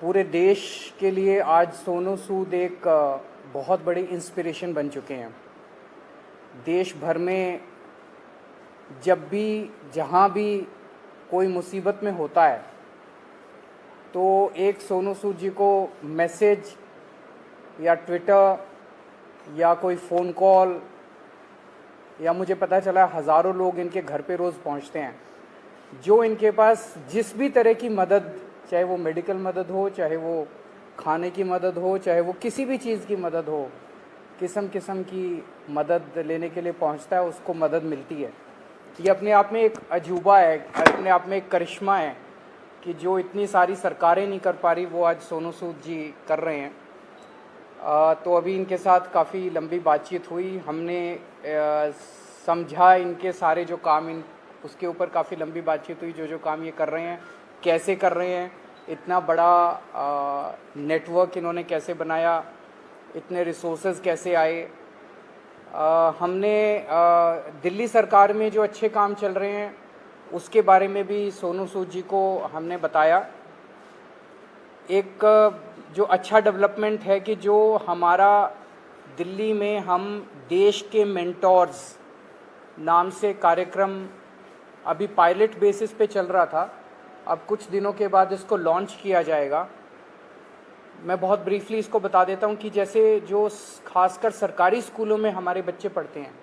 पूरे देश के लिए आज सोनू सूद एक बहुत बड़ी इंस्पिरेशन बन चुके हैं। देश भर में जब भी जहाँ भी कोई मुसीबत में होता है तो एक सोनू सूद जी को मैसेज या ट्विटर या कोई फ़ोन कॉल या मुझे पता चला हज़ारों लोग इनके घर पे रोज़ पहुंचते हैं, जो इनके पास जिस भी तरह की मदद, चाहे वो मेडिकल मदद हो, चाहे वो खाने की मदद हो, चाहे वो किसी भी चीज़ की मदद हो, किस्म किस्म की मदद लेने के लिए पहुंचता है, उसको मदद मिलती है। ये अपने आप में एक अजूबा है, अपने आप में एक करिश्मा है कि जो इतनी सारी सरकारें नहीं कर पा रही वो आज सोनू सूद जी कर रहे हैं। तो अभी इनके साथ काफ़ी लंबी बातचीत हुई, हमने समझा इनके सारे जो काम उसके ऊपर काफ़ी लंबी बातचीत हुई, जो काम ये कर रहे हैं कैसे कर रहे हैं, इतना बड़ा नेटवर्क इन्होंने कैसे बनाया, इतने रिसोर्सेज कैसे आए। हमने दिल्ली सरकार में जो अच्छे काम चल रहे हैं उसके बारे में भी सोनू सूद जी को हमने बताया। एक जो अच्छा डेवलपमेंट है कि जो हमारा दिल्ली में हम देश के मेंटोर्स नाम से कार्यक्रम अभी पायलट बेसिस पे चल रहा था, अब कुछ दिनों के बाद इसको लॉन्च किया जाएगा। मैं बहुत ब्रीफली इसको बता देता हूँ कि जैसे जो खासकर सरकारी स्कूलों में हमारे बच्चे पढ़ते हैं,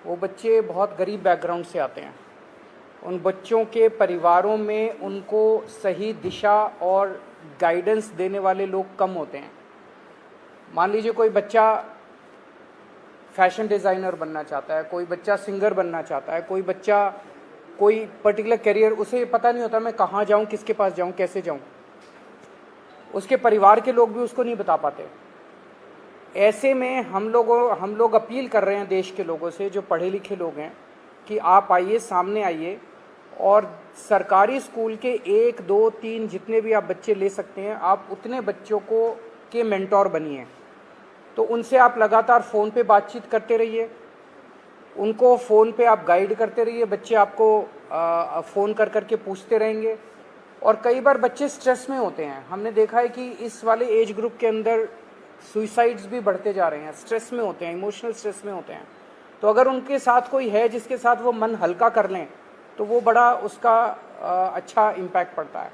वो बच्चे बहुत गरीब बैकग्राउंड से आते हैं। उन बच्चों के परिवारों में उनको सही दिशा और गाइडेंस देने वाले लोग कम होते हैं। मान लीजिए कोई बच्चा फैशन डिज़ाइनर बनना चाहता है, कोई बच्चा सिंगर बनना चाहता है, कोई बच्चा कोई पर्टिकुलर करियर, उसे पता नहीं होता मैं कहाँ जाऊँ, किसके पास जाऊँ, कैसे जाऊँ। उसके परिवार के लोग भी उसको नहीं बता पाते। ऐसे में हम लोग अपील कर रहे हैं देश के लोगों से, जो पढ़े लिखे लोग हैं, कि आप आइए, सामने आइए और सरकारी स्कूल के 1, 2, 3 जितने भी आप बच्चे ले सकते हैं, आप उतने बच्चों को के मेंटोर बनिए। तो उनसे आप लगातार फ़ोन पे बातचीत करते रहिए, उनको फ़ोन पे आप गाइड करते रहिए, बच्चे आपको फ़ोन कर कर के पूछते रहेंगे। और कई बार बच्चे स्ट्रेस में होते हैं, हमने देखा है कि इस वाले एज ग्रुप के अंदर सुइसाइड्स भी बढ़ते जा रहे हैं, स्ट्रेस में होते हैं, इमोशनल स्ट्रेस में होते हैं। तो अगर उनके साथ कोई है जिसके साथ वो मन हल्का कर लें तो वो बड़ा उसका अच्छा इम्पैक्ट पड़ता है।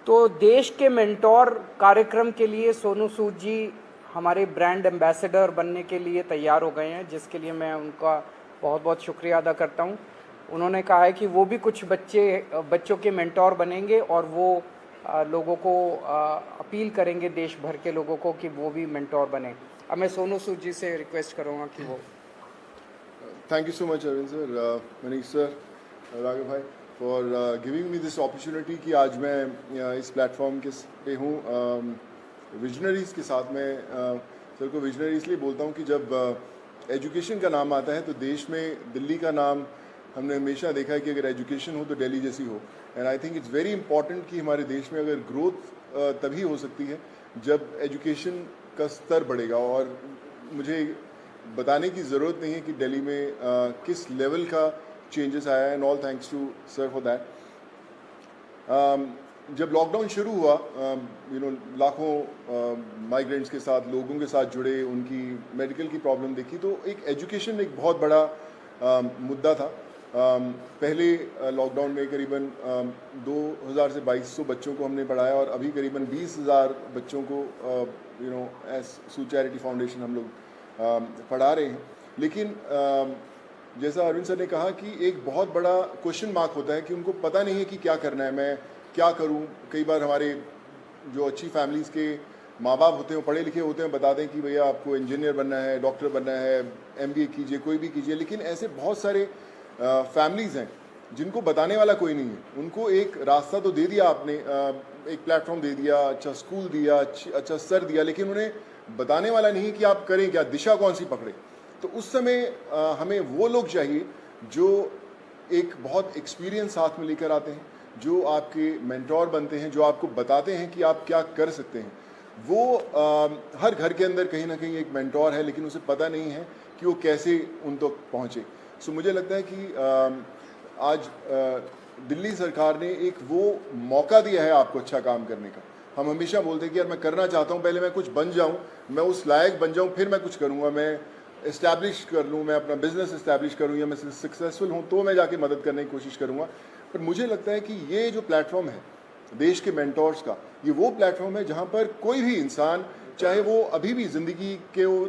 तो देश के मेंटोर कार्यक्रम के लिए सोनू सूद जी हमारे ब्रांड एम्बेसडर बनने के लिए तैयार हो गए हैं, जिसके लिए मैं उनका बहुत बहुत शुक्रिया अदा करता हूं। उन्होंने कहा है कि वो भी कुछ बच्चों के मेंटोर बनेंगे और वो लोगों को अपील करेंगे, देश भर के लोगों को, कि वो भी मेंटोर बने। अब मैं सोनू सूद जी से रिक्वेस्ट करूँगा कि वो। Thank you so much, Arvind sir, Manish sir, Raghav bhai, for giving me this opportunity कि आज मैं इस प्लेटफॉर्म के पे हूँ विजनरीज़ के साथ। मैं सर को विजनरी इसलिए बोलता हूँ कि जब एजुकेशन का नाम आता है तो देश में दिल्ली का नाम हमने हमेशा देखा है कि अगर एजुकेशन हो तो दिल्ली जैसी हो। And I think it's very important कि हमारे देश में अगर ग्रोथ तभी हो सकती है जब एजुकेशन का स्तर बढ़ेगा। और मुझे बताने की ज़रूरत नहीं है कि दिल्ली में किस लेवल का चेंजेस आया है, and all thanks to sir for that. जब लॉकडाउन शुरू हुआ, लाखों माइग्रेंट्स के साथ, लोगों के साथ जुड़े, उनकी मेडिकल की प्रॉब्लम देखी, तो एक एजुकेशन एक बहुत बड़ा मुद्दा था। पहले लॉकडाउन में करीबन 2000 से 2200 बच्चों को हमने पढ़ाया और अभी करीबन 20,000 बच्चों को एज सूद चैरिटी फाउंडेशन हम लोग पढ़ा रहे हैं। लेकिन जैसा अरविंद सर ने कहा कि एक बहुत बड़ा क्वेश्चन मार्क होता है कि उनको पता नहीं है कि क्या करना है, मैं क्या करूं। कई बार हमारे जो अच्छी फैमिलीज़ के माँ बाप होते हैं, वो पढ़े लिखे होते हैं, बताते हैं कि भैया आपको इंजीनियर बनना है, डॉक्टर बनना है, MBA कीजिए, कोई भी कीजिए। लेकिन ऐसे बहुत सारे फैमिलीज़ हैं जिनको बताने वाला कोई नहीं है। उनको एक रास्ता तो दे दिया आपने, एक प्लेटफॉर्म दे दिया, अच्छा स्कूल दिया, अच्छा सर दिया, लेकिन उन्हें बताने वाला नहीं कि आप करें क्या, दिशा कौन सी पकड़े। तो उस समय हमें वो लोग चाहिए जो एक बहुत एक्सपीरियंस साथ में लेकर आते हैं, जो आपके मेंटोर बनते हैं, जो आपको बताते हैं कि आप क्या कर सकते हैं। वो हर घर के अंदर कहीं ना कहीं एक मेंटोर है, लेकिन उसे पता नहीं है कि वो कैसे उन तक पहुँचे। सो मुझे लगता है कि आज दिल्ली सरकार ने एक वो मौका दिया है आपको अच्छा काम करने का। हम हमेशा बोलते हैं कि यार मैं करना चाहता हूँ, पहले मैं कुछ बन जाऊँ, मैं उस लायक बन जाऊँ, फिर मैं कुछ करूँगा, मैं इस्टेब्लिश कर लूँ, मैं अपना बिजनेस इस्टेब्लिश करूँ, या मैं सक्सेसफुल हूँ तो मैं जाके मदद करने की कोशिश करूँगा। पर मुझे लगता है कि ये जो प्लेटफॉर्म है देश के मेंटोर्स का, ये वो प्लेटफॉर्म है जहाँ पर कोई भी इंसान, चाहे वो अभी भी ज़िंदगी के वो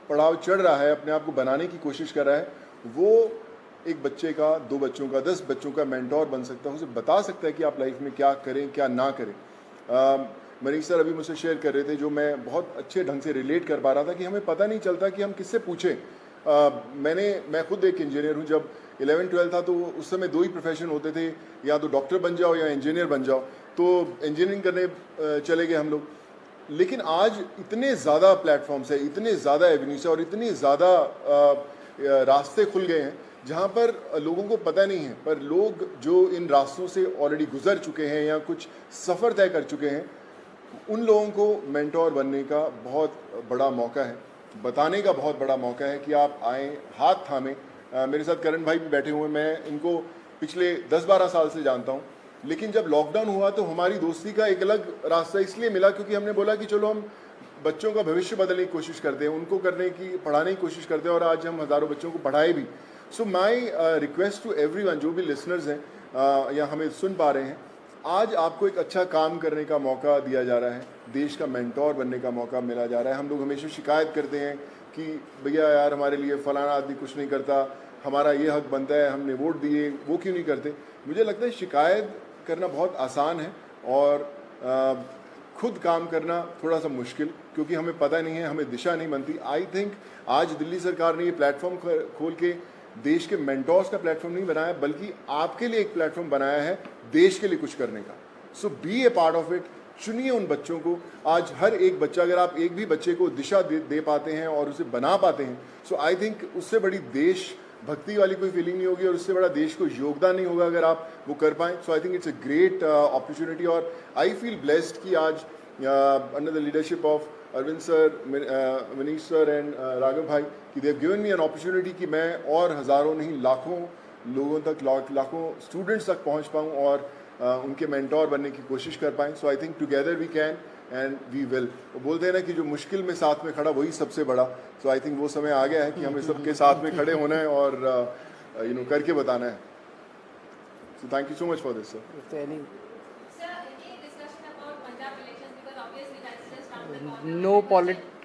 पड़ाव चढ़ रहा है, अपने आप को बनाने की कोशिश कर रहा है, वो एक बच्चे का, 2 बच्चों का, 10 बच्चों का मेंटोर बन सकता है, उसे बता सकता है कि आप लाइफ में क्या करें क्या ना करें। मनीष सर अभी मुझसे शेयर कर रहे थे, जो मैं बहुत अच्छे ढंग से रिलेट कर पा रहा था, कि हमें पता नहीं चलता कि हम किससे पूछें। मैं खुद एक इंजीनियर हूँ। जब 11-12 था तो उस समय 2 ही प्रोफेशन होते थे, या तो डॉक्टर बन जाओ या इंजीनियर बन जाओ, तो इंजीनियरिंग करने चले गए हम लोग। लेकिन आज इतने ज़्यादा प्लेटफॉर्म्स है, इतने ज़्यादा एवेन्यूज है और इतने ज़्यादा रास्ते खुल गए हैं जहाँ पर लोगों को पता नहीं है, पर लोग जो इन रास्तों से ऑलरेडी गुजर चुके हैं या कुछ सफ़र तय कर चुके हैं, उन लोगों को मेंटोर बनने का बहुत बड़ा मौका है, बताने का बहुत बड़ा मौका है कि आप आएँ, हाथ थामें। मेरे साथ करण भाई भी बैठे हुए हैं, मैं इनको पिछले 10-12 साल से जानता हूँ। लेकिन जब लॉकडाउन हुआ तो हमारी दोस्ती का एक अलग रास्ता इसलिए मिला क्योंकि हमने बोला कि चलो हम बच्चों का भविष्य बदलने की कोशिश करते हैं, उनको पढ़ाने की कोशिश करते हैं, और आज हम हज़ारों बच्चों को पढ़ाए भी। सो माई रिक्वेस्ट टू एवरीवन, जो भी लिसनर्स हैं या हमें सुन पा रहे हैं, आज आपको एक अच्छा काम करने का मौका दिया जा रहा है, देश का मेंटोर बनने का मौका मिला जा रहा है। हम लोग हमेशा शिकायत करते हैं कि भैया यार हमारे लिए फलाना आदमी कुछ नहीं करता, हमारा ये हक बनता है, हमने वोट दिए, वो क्यों नहीं करते। मुझे लगता है शिकायत करना बहुत आसान है और खुद काम करना थोड़ा सा मुश्किल, क्योंकि हमें पता नहीं है, हमें दिशा नहीं बनती। आई थिंक आज दिल्ली सरकार ने ये प्लेटफॉर्म खोल के देश के मेंटोर्स का प्लेटफॉर्म नहीं बनाया, बल्कि आपके लिए एक प्लेटफॉर्म बनाया है देश के लिए कुछ करने का। So be a part of it. चुनिए उन बच्चों को। आज हर एक बच्चा, अगर आप एक भी बच्चे को दिशा दे पाते हैं और उसे बना पाते हैं, सो आई थिंक उससे बड़ी देश भक्ति वाली कोई फीलिंग नहीं होगी और उससे बड़ा देश को योगदान नहीं होगा अगर आप वो कर पाएँ। So I think it's a great opportunity, और आई फील ब्लेस्ड कि आज under the leadership of Arvind sir, Manish sir and Raghav भाई, कि they have given me an opportunity कि मैं और हज़ारों नहीं लाखों लोगों तक, लाखों स्टूडेंट्स तक पहुंच पाऊं और उनके मेंटोर बनने की कोशिश कर पाएँ। So I think together we can and we will. वो बोलते हैं ना कि जो मुश्किल में साथ में खड़ा वही सबसे बड़ा। सो आई थिंक वो समय आ गया है कि हमें सबके साथ में खड़े होना है और करके बताना है। So thank you so much for this sir.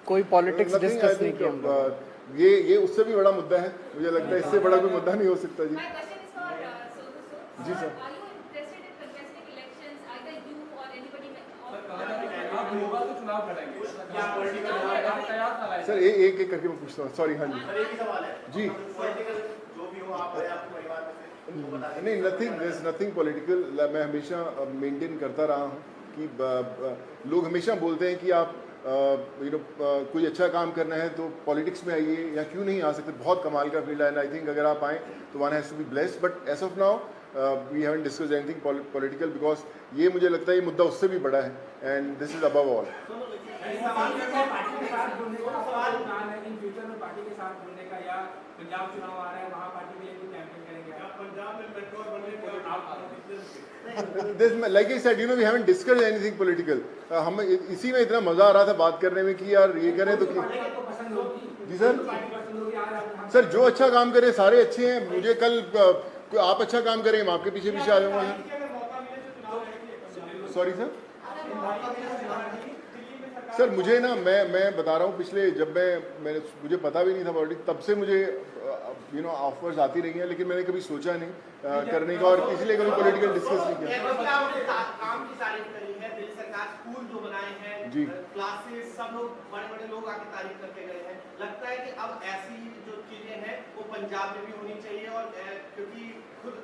कोई पॉलिटिक्स डिस्कस नहीं किया हम लोग। ये उससे भी बड़ा मुद्दा है, मुझे लगता है इससे बड़ा कोई मुद्दा नहीं हो सकता। जी जी सर। सर एक एक करके मैं पूछता हूँ, सॉरी। हाँ जी जी। नहीं, नथिंग पॉलिटिकल। मैं हमेशा मेंटेन करता रहा हूँ कि लोग हमेशा बोलते हैं कि आप कोई अच्छा काम करना है तो पॉलिटिक्स में आइए, या क्यों नहीं आ सकते। बहुत कमाल का फील्ड है एंड आई थिंक अगर आप आएँ तो one has to be blessed. But as of now we haven't discussed anything political, because ये मुझे लगता है ये मुद्दा उससे भी बड़ा है and this is above all. Like I said, we haven't discussed anything political. हम इसी में इतना मजा आ रहा था बात करने में कि यार ये करें तो जी सर जो अच्छा काम करे सारे अच्छे हैं। मुझे कल आप अच्छा काम करें, मैं आपके पीछे पीछे आ जाऊंगा। सॉरी सर मुझे ना मैं बता रहा हूँ, पिछले जब मुझे पता भी नहीं था पॉलिटिक्स, तब से मुझे ऑफर्स आती रही हैं, लेकिन मैंने कभी सोचा नहीं करने का और इसलिए कभी पॉलिटिकल डिस्कस नहीं किया। काम की तारीफ करी है, दिल्ली सरकार स्कूल जो बनाए हैं जी, क्लासेस, सब लोग बड़े लोग आके तारीफ करके गए हैं। लगता है कि अब ऐसी जो चीजें हैं वो पंजाब में भी होनी चाहिए, और क्योंकि खुद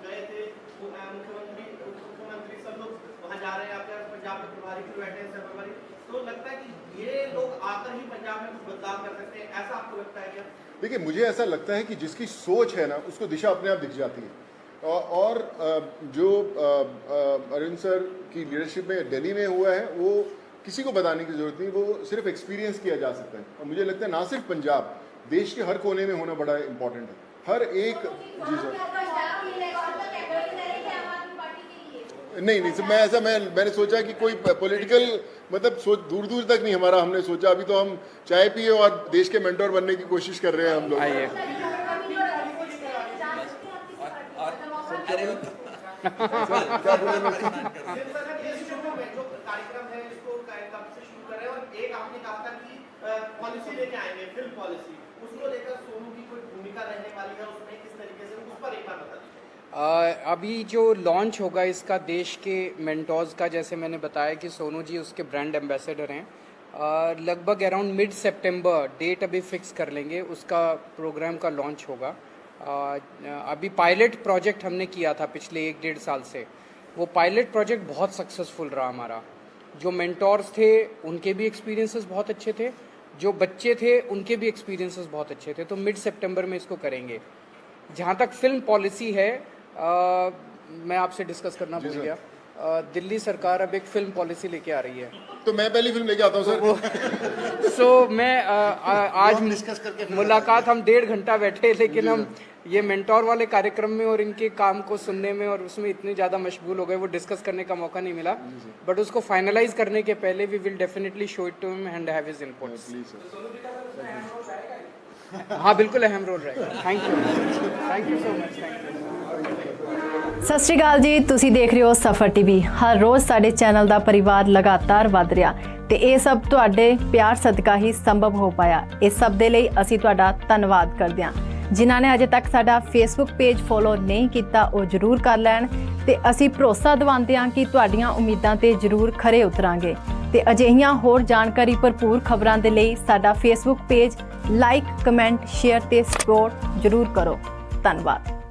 गए थे मुख्यमंत्री सब लोग वहाँ जा रहे हैं, आपके पंजाब में प्रभारी भी बैठे हैं सर्वपरि, तो लगता है कि ये लोग आकर ही पंजाब में कुछ बदलाव कर सकते हैं, ऐसा आपको लगता है क्या? देखिए, मुझे ऐसा लगता है कि जिसकी सोच है ना उसको दिशा अपने आप दिख जाती है। और जो अरविंद सर की लीडरशिप में दिल्ली में हुआ है वो किसी को बताने की जरूरत नहीं, वो सिर्फ एक्सपीरियंस किया जा सकता है। और मुझे लगता है ना सिर्फ पंजाब, देश के हर कोने में होना बड़ा इम्पोर्टेंट है। हर एक जी सर नहीं मैंने सोचा कि कोई पॉलिटिकल मतलब सोच दूर दूर तक नहीं हमारा, हमने सोचा अभी तो हम चाय पिए और देश के मेंटोर बनने की कोशिश कर रहे हैं हम लोग। आइए क्या बोले मैं जो कार्यक्रम है इसको कब से शुरू कर रहे हैं, और एक आपने कहा था कि पॉलिसी लेके आएंगे, फिल्म पॉलिसी, उसको लेकर सोनू की कोई भूमिका रहने वाली है उसमें, किस तरीके से, उस पर एक बार बता दीजिए। अभी जो लॉन्च होगा इसका देश के मेंटोर्स का, जैसे मैंने बताया कि सोनू जी उसके ब्रांड एम्बेसडर हैं, लगभग अराउंड मिड सितंबर डेट अभी फिक्स कर लेंगे, उसका प्रोग्राम का लॉन्च होगा। अभी पायलट प्रोजेक्ट हमने किया था पिछले 1-1.5 साल से, वो पायलट प्रोजेक्ट बहुत सक्सेसफुल रहा हमारा। जो मेंटोर्स थे उनके भी एक्सपीरियंसेस बहुत अच्छे थे, जो बच्चे थे उनके भी एक्सपीरियंसेस बहुत अच्छे थे, तो मिड सितंबर में इसको करेंगे। जहाँ तक फिल्म पॉलिसी है, मैं आपसे डिस्कस करना भूल गया, दिल्ली सरकार अब एक फिल्म पॉलिसी लेके आ रही है, तो मैं पहली फिल्म लेके आता हूँ सर। सो मैं आज डिस्कस करके मुलाकात हम 1.5 घंटा बैठे, लेकिन हम ये मेंटोर वाले कार्यक्रम में और इनके काम को सुनने में और उसमें इतने ज़्यादा मशगूल हो गए, वो डिस्कस करने का मौका नहीं मिला, बट उसको फाइनलाइज करने के पहले we will definitely show it to him and have his inputs. हाँ बिल्कुल अहम रोल रहेगा। Thank you so much. Sat Sri ਅਕਾਲ ਜੀ, ਤੁਸੀਂ ਦੇਖ ਰਹੇ ਹੋ ਸਫਰ ਟੀਵੀ। ਹਰ ਰੋਜ਼ ਸਾਡੇ ਚੈਨਲ ਦਾ ਪਰਿਵਾਰ ਲਗਾਤਾਰ ਵੱਧ ਰਿਹਾ ਤੇ ਇਹ ਸਭ ਤੁਹਾਡੇ ਪਿਆਰ ਸਦਕਾ ਹੀ ਸੰਭਵ ਹੋ ਪਾਇਆ। ਇਸ ਸਭ ਦੇ ਲਈ ਅਸੀਂ ਤੁਹਾਡਾ ਧੰਨਵਾਦ ਕਰਦੇ ਹਾਂ। ਜਿਨ੍ਹਾਂ ਨੇ ਅਜੇ ਤੱਕ ਸਾਡਾ ਫੇਸਬੁੱਕ ਪੇਜ ਫੋਲੋ ਨਹੀਂ ਕੀਤਾ ਉਹ ਜ਼ਰੂਰ ਕਰ ਲੈਣ ਤੇ ਅਸੀਂ ਭਰੋਸਾ ਦਿਵਾਉਂਦੇ ਹਾਂ ਕਿ ਤੁਹਾਡੀਆਂ ਉਮੀਦਾਂ ਤੇ ਜ਼ਰੂਰ ਖਰੇ ਉਤਰਾਂਗੇ ਤੇ ਅਜਿਹੀਆਂ ਹੋਰ ਜਾਣਕਾਰੀ ਭਰਪੂਰ ਖਬਰਾਂ ਦੇ ਲਈ ਸਾਡਾ Facebook page like, comment, share ਤੇ ਸਪੋਰਟ ਜ਼ਰੂਰ ਕਰੋ। ਧੰਨਵਾਦ।